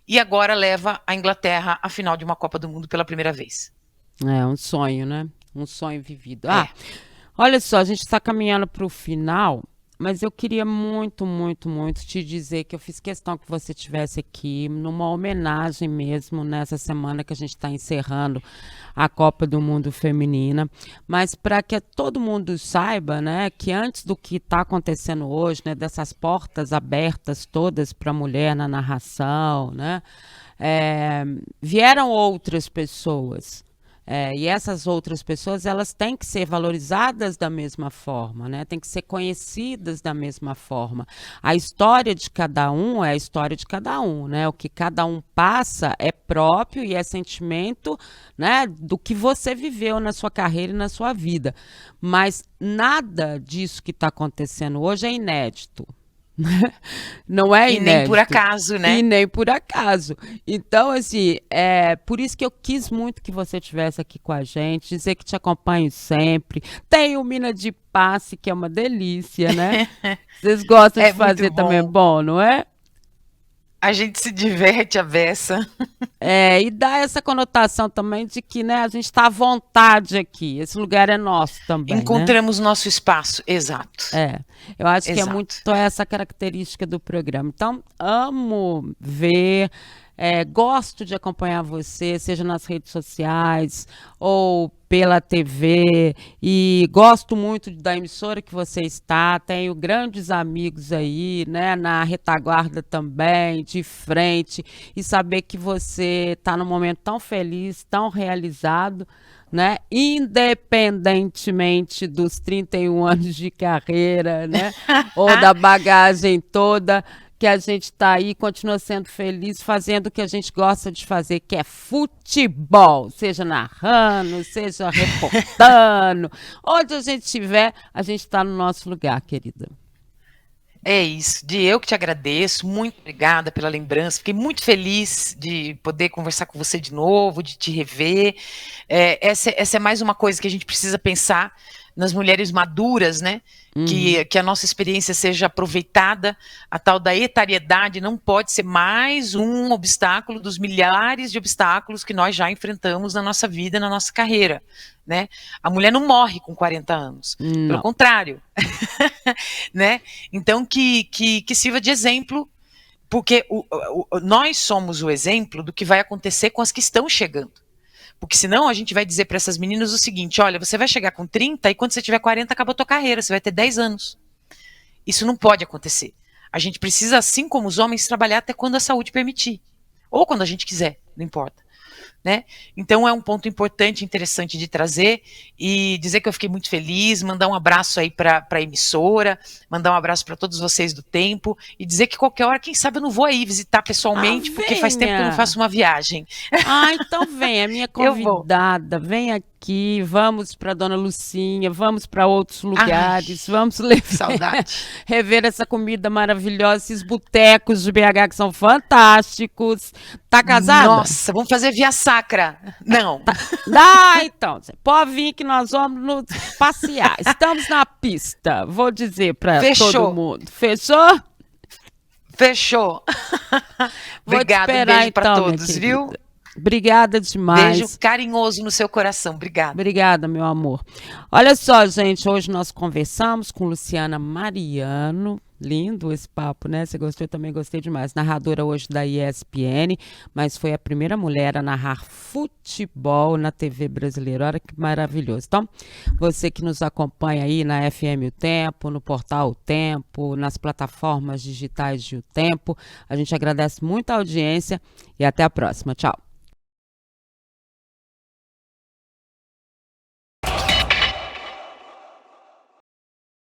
e agora leva a Inglaterra à final de uma Copa do Mundo pela primeira vez. É um sonho, né? Um sonho vivido. Olha só, a gente está caminhando para o final, mas eu queria muito, muito, muito te dizer que eu fiz questão que você estivesse aqui numa homenagem mesmo nessa semana que a gente está encerrando a Copa do Mundo Feminina, mas para que todo mundo saiba, né, que antes do que está acontecendo hoje, né, dessas portas abertas todas para a mulher na narração, né, vieram outras pessoas. E essas outras pessoas, elas têm que ser valorizadas da mesma forma, né? Têm que ser conhecidas da mesma forma. A história de cada um é a história de cada um, né? O que cada um passa é próprio e é sentimento, né, do que você viveu na sua carreira e na sua vida. Mas nada disso que está acontecendo hoje é inédito. Não é inédito. E nem por acaso, né? E nem por acaso. Então, assim, por isso que eu quis muito que você estivesse aqui com a gente, dizer que te acompanho sempre. Tem o Mina de Passe, que é uma delícia, né? Vocês gostam de fazer também, bom, não é? A gente se diverte a beça. E dá essa conotação também de que, né, a gente está à vontade aqui. Esse lugar é nosso também. Encontramos nosso espaço, exato. Eu acho que é muito essa característica do programa. Então, amo ver, gosto de acompanhar você, seja nas redes sociais ou pela TV, e gosto muito da emissora que você está, tenho grandes amigos aí, né, na retaguarda também, de frente, e saber que você está num momento tão feliz, tão realizado, né, independentemente dos 31 anos de carreira, né, ou da bagagem toda, que a gente está aí, continua sendo feliz, fazendo o que a gente gosta de fazer, que é futebol, seja narrando, seja reportando, onde a gente estiver, a gente está no nosso lugar, querida. É isso, eu que te agradeço, muito obrigada pela lembrança, fiquei muito feliz de poder conversar com você de novo, de te rever. Essa é mais uma coisa que a gente precisa pensar nas mulheres maduras, né? Que a nossa experiência seja aproveitada, a tal da etariedade não pode ser mais um obstáculo dos milhares de obstáculos que nós já enfrentamos na nossa vida, na nossa carreira, né? A mulher não morre com 40 anos, pelo contrário, né? Então que sirva de exemplo, porque nós somos o exemplo do que vai acontecer com as que estão chegando. Porque senão a gente vai dizer para essas meninas o seguinte, olha, você vai chegar com 30 e quando você tiver 40 acabou a tua carreira, você vai ter 10 anos. Isso não pode acontecer. A gente precisa, assim como os homens, trabalhar até quando a saúde permitir. ou quando a gente quiser, não importa. Né? Então é um ponto importante, interessante de trazer e dizer que eu fiquei muito feliz, mandar um abraço aí para a emissora, mandar um abraço para todos vocês do Tempo e dizer que qualquer hora, quem sabe eu não vou aí visitar pessoalmente, porque faz tempo que eu não faço uma viagem. Ah, então vem, é minha Eu vou. convidada, vem aqui, vamos para Dona Lucinha, vamos para outros lugares, vamos Saudade. rever essa comida maravilhosa, esses botecos de BH que são fantásticos. Tá casada? Nossa, vamos fazer via sacra. Não. Então, você pode vir que nós vamos nos passear. Estamos na pista, vou dizer para todo mundo. Fechou? Fechou. Obrigada, um beijo para todos, viu? Obrigada demais. Beijo carinhoso no seu coração. Obrigada. Obrigada, meu amor. Olha só, gente, hoje nós conversamos com Luciana Mariano. Lindo esse papo, né? Você gostou? Eu também gostei demais. Narradora hoje da ESPN, mas foi a primeira mulher a narrar futebol na TV brasileira. Olha que maravilhoso. Então, você que nos acompanha aí na FM O Tempo, no portal O Tempo, nas plataformas digitais de O Tempo, a gente agradece muito a audiência e até a próxima. Tchau.